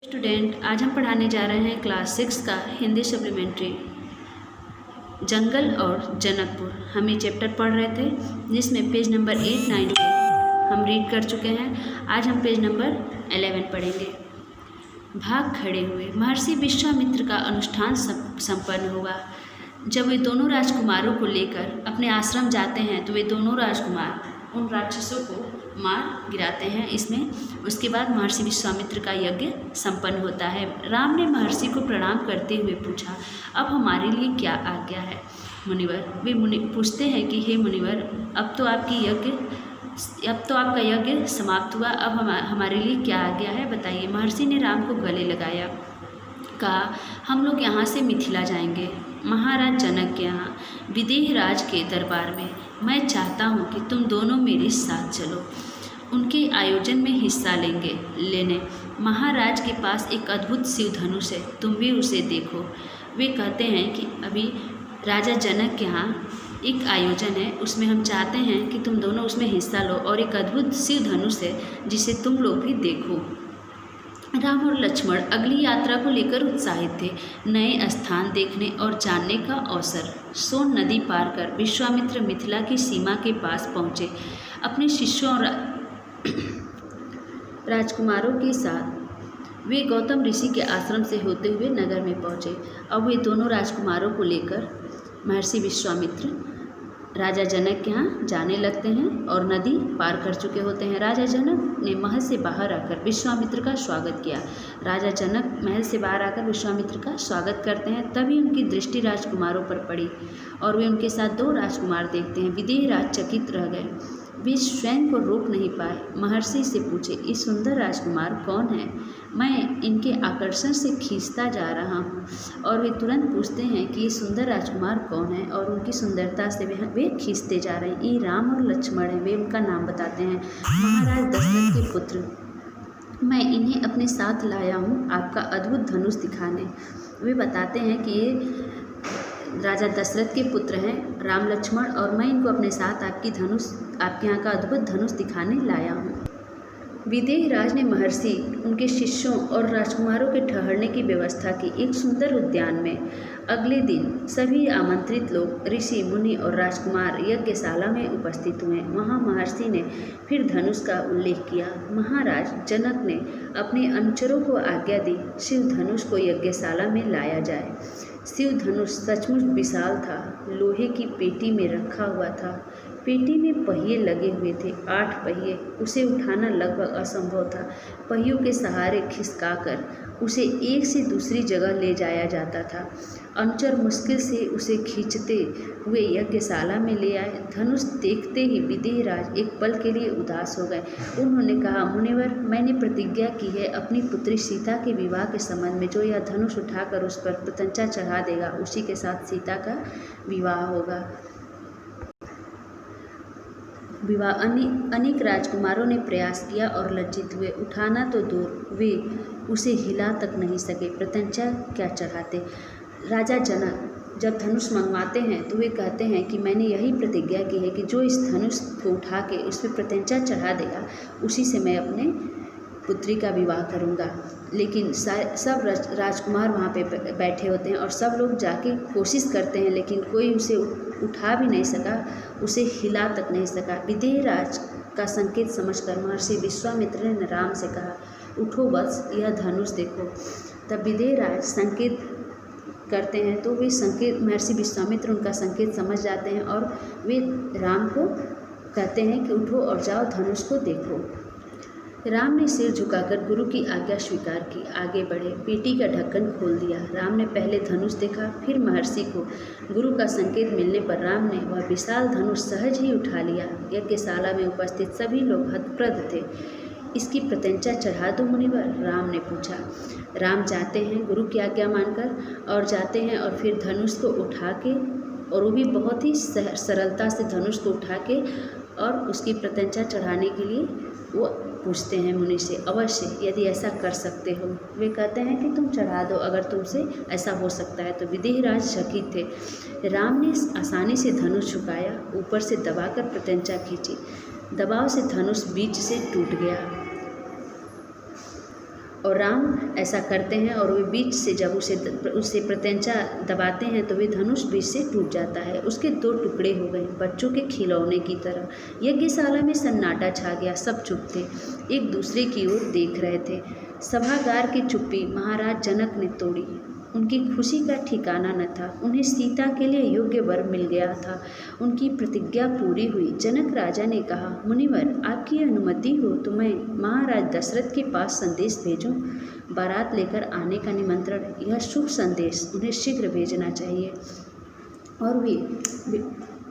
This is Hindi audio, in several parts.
स्टूडेंट, आज हम पढ़ाने जा रहे हैं क्लास 6 का हिंदी सप्लीमेंट्री जंगल और जनकपुर। हम ये चैप्टर पढ़ रहे थे जिसमें पेज नंबर 8, 9 हम रीड कर चुके हैं। आज हम पेज नंबर 11 पढ़ेंगे। भाग खड़े हुए। महर्षि विश्वामित्र का अनुष्ठान संपन्न हुआ। जब वे दोनों राजकुमारों को लेकर अपने आश्रम जाते हैं तो वे दोनों राजकुमार उन राक्षसों को मार गिराते हैं। इसमें उसके बाद महर्षि विश्वामित्र का यज्ञ संपन्न होता है। राम ने महर्षि को प्रणाम करते हुए पूछा, अब हमारे लिए क्या आज्ञा है मुनिवर? वे पूछते हैं कि हे मुनिवर, अब तो आपका यज्ञ समाप्त हुआ, अब हमारे लिए क्या आज्ञा है, बताइए। महर्षि ने राम को गले लगाया, कहा, हम लोग यहाँ से मिथिला जाएंगे, महाराज जनक के यहाँ विदेह राज के दरबार में। मैं चाहता हूँ कि तुम दोनों मेरे साथ चलो। उनके आयोजन में हिस्सा लेने महाराज के पास एक अद्भुत शिव धनुष है, तुम भी उसे देखो। वे कहते हैं कि अभी राजा जनक के यहाँ एक आयोजन है, उसमें हम चाहते हैं कि तुम दोनों उसमें हिस्सा लो और एक अद्भुत शिव धनुष है जिसे तुम लोग भी देखो। राम और लक्ष्मण अगली यात्रा को लेकर उत्साहित थे। नए स्थान देखने और जानने का अवसर। सोन नदी पार कर विश्वामित्र मिथिला की सीमा के पास पहुँचे। अपने शिष्यों और राजकुमारों के साथ वे गौतम ऋषि के आश्रम से होते हुए नगर में पहुँचे। अब वे दोनों राजकुमारों को लेकर महर्षि विश्वामित्र राजा जनक के यहाँ जाने लगते हैं और नदी पार कर चुके होते हैं। राजा जनक ने महल से बाहर आकर विश्वामित्र का स्वागत किया। राजा जनक महल से बाहर आकर विश्वामित्र का स्वागत करते हैं। तभी उनकी दृष्टि राजकुमारों पर पड़ी और वे उनके साथ दो राजकुमार देखते हैं। विदेह राज चकित रह गए, वे स्वयं को रोक नहीं पाए। महर्षि से पूछे, ये सुंदर राजकुमार कौन है? मैं इनके आकर्षण से खींचता जा रहा हूँ। और वे तुरंत पूछते हैं कि ये सुंदर राजकुमार कौन है और उनकी सुंदरता से वे खींचते जा रहे हैं। ये राम और लक्ष्मण हैं। वे उनका नाम बताते हैं, महाराज दशरथ के पुत्र। मैं इन्हें अपने साथ लाया हूँ आपका अद्भुत धनुष दिखाने। वे बताते हैं कि ये राजा दशरथ के पुत्र हैं राम लक्ष्मण, और मैं इनको अपने साथ आपके यहाँ का अद्भुत धनुष दिखाने लाया हूँ। विदेह राज ने महर्षि, उनके शिष्यों और राजकुमारों के ठहरने की व्यवस्था की एक सुंदर उद्यान में। अगले दिन सभी आमंत्रित लोग, ऋषि, मुनि और राजकुमार यज्ञशाला में उपस्थित हुए। वहाँ महर्षि ने फिर धनुष का उल्लेख किया। महाराज जनक ने अपने अनुचरों को आज्ञा दी, शिव धनुष को यज्ञशाला में लाया जाए। शिव धनुष सचमुच विशाल था, लोहे की पेटी में रखा हुआ था। पेटी में पहिए लगे हुए थे, 8 पहिए। उसे उठाना लगभग असंभव था। पहियों के सहारे खिसकाकर उसे एक से दूसरी जगह ले जाया जाता था। अनुचर मुश्किल से उसे खींचते हुए यज्ञशाला में ले आए। धनुष देखते ही विदेह राज एक पल के लिए उदास हो गए। उन्होंने कहा, मुनिवर, मैंने प्रतिज्ञा की है अपनी पुत्री सीता के विवाह के संबंध में, जो यह धनुष उठाकर उस पर प्रत्यंचा चढ़ा देगा, उसी के साथ सीता का विवाह होगा। अनेक राजकुमारों ने प्रयास किया और लज्जित हुए। उठाना तो दूर, वे उसे हिला तक नहीं सके, प्रत्यंचा क्या चढ़ाते। राजा जनक जब धनुष मंगवाते हैं तो वे कहते हैं कि मैंने यही प्रतिज्ञा की है कि जो इस धनुष को उठा के उस पर प्रत्यंचा चढ़ा देगा, उसी से मैं अपने पुत्री का विवाह करूंगा। लेकिन सब राजकुमार वहाँ पे बैठे होते हैं और सब लोग जाके कोशिश करते हैं, लेकिन कोई उसे उठा भी नहीं सका, उसे हिला तक नहीं सका। विदेह राज का संकेत समझकर महर्षि विश्वामित्र ने राम से कहा, उठो बस, यह धनुष देखो। तब विदेह राज संकेत करते हैं तो वे संकेत, महर्षि विश्वामित्र उनका संकेत समझ जाते हैं और वे राम को कहते हैं कि उठो और जाओ, धनुष को देखो। राम ने सिर झुकाकर गुरु की आज्ञा स्वीकार की, आगे बढ़े, पेटी का ढक्कन खोल दिया। राम ने पहले धनुष देखा, फिर महर्षि को। गुरु का संकेत मिलने पर राम ने वह विशाल धनुष सहज ही उठा लिया। यज्ञशाला में उपस्थित सभी लोग हतप्रभ थे। इसकी प्रत्यंचा चढ़ा दो मुनिवर? राम ने पूछा। राम जाते हैं गुरु की आज्ञा मानकर, और जाते हैं और फिर धनुष को उठा के, और वो भी बहुत ही सरलता से धनुष को उठा के और उसकी प्रत्यंचा चढ़ाने के लिए वो पूछते हैं मुनि से, अवश्य यदि ऐसा कर सकते हो। वे कहते हैं कि तुम चढ़ा दो, अगर तुमसे ऐसा हो सकता है तो। विदेह राज चकित थे। राम ने आसानी से धनुष झुकाया, ऊपर से दबाकर प्रत्यंचा खींची। दबाव से धनुष बीच से टूट गया और राम ऐसा करते हैं और वे बीच से जब उसे प्रत्यंचा दबाते हैं तो वे धनुष बीच से टूट जाता है। उसके 2 टुकड़े हो गए, बच्चों के खिलौने की तरह। यज्ञशाला में सन्नाटा छा गया, सब चुप थे, एक दूसरे की ओर देख रहे थे। सभागार की चुप्पी महाराज जनक ने तोड़ी। उनकी खुशी का ठिकाना न था। उन्हें सीता के लिए योग्य वर मिल गया था। उनकी प्रतिज्ञा पूरी हुई। जनक राजा ने कहा, मुनिवर, आपकी अनुमति हो तो मैं महाराज दशरथ के पास संदेश भेजूं? बारात लेकर आने का निमंत्रण, यह शुभ संदेश उन्हें शीघ्र भेजना चाहिए। और वे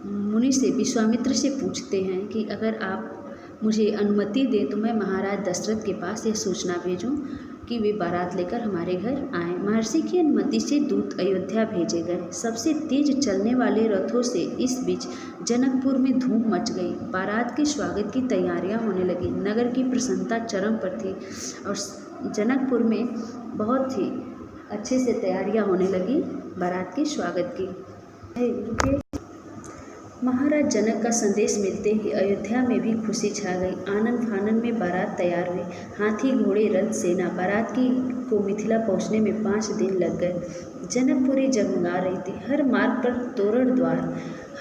मुनि से, विश्वामित्र से पूछते हैं कि अगर आप मुझे अनुमति दें तो मैं महाराज दशरथ के पास यह सूचना भेजूं कि वे बारात लेकर हमारे घर आएँ। महर्षि की अनुमति से दूत अयोध्या भेजे गए। सबसे तेज चलने वाले रथों से इस बीच जनकपुर में धूम मच गई। बारात के स्वागत की तैयारियां होने लगी। नगर की प्रसन्नता चरम पर थी और जनकपुर में बहुत ही अच्छे से तैयारियां होने लगी बारात के स्वागत की। महाराज जनक का संदेश मिलते ही अयोध्या में भी खुशी छा गई। आनंद फानन में बारात तैयार हुई। हाथी, घोड़े, रथ, सेना। बारात को मिथिला पहुंचने में 5 दिन लग गए। जनकपुरी जगमगा रही थी। हर मार्ग पर तोरण द्वार,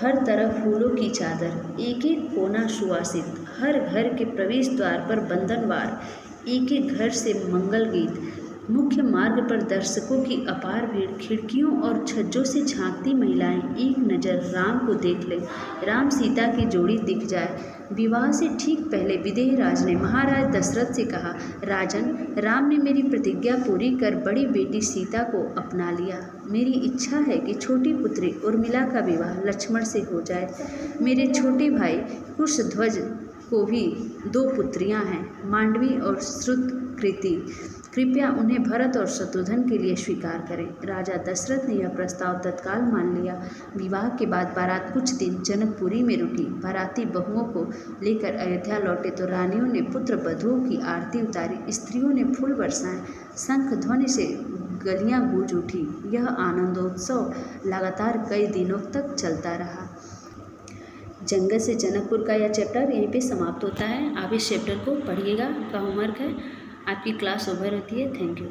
हर तरफ फूलों की चादर, एक एक कोना सुवासित। हर घर के प्रवेश द्वार पर बंधनवार, एक एक घर से मंगल गीत। मुख्य मार्ग पर दर्शकों की अपार भीड़। खिड़कियों और छज्जों से झांकती महिलाएं एक नज़र राम को देख लें, राम सीता की जोड़ी दिख जाए। विवाह से ठीक पहले विदेह राज ने महाराज दशरथ से कहा, राजन, राम ने मेरी प्रतिज्ञा पूरी कर बड़ी बेटी सीता को अपना लिया। मेरी इच्छा है कि छोटी पुत्री उर्मिला का विवाह लक्ष्मण से हो जाए। मेरे छोटे भाई कुशध्वज को भी 2 पुत्रियां हैं, मांडवी और श्रुतकृति। कृपया उन्हें भरत और शत्रुघ्न के लिए स्वीकार करें। राजा दशरथ ने यह प्रस्ताव तत्काल मान लिया। विवाह के बाद बारात कुछ दिन जनकपुरी में रुकी। बाराती बहुओं को लेकर अयोध्या लौटे तो रानियों ने पुत्र वधुओं की आरती उतारी, स्त्रियों ने फूल बरसाए, शंख ध्वनि से गलियां गूंज उठी। यह आनंदोत्सव लगातार कई दिनों तक चलता रहा। जंगल से जनकपुर का यह चैप्टर यहीं पे समाप्त होता है। आप इस चैप्टर को पढ़िएगा, का होमवर्क है। आपकी क्लास ओवर होती है। Thank you.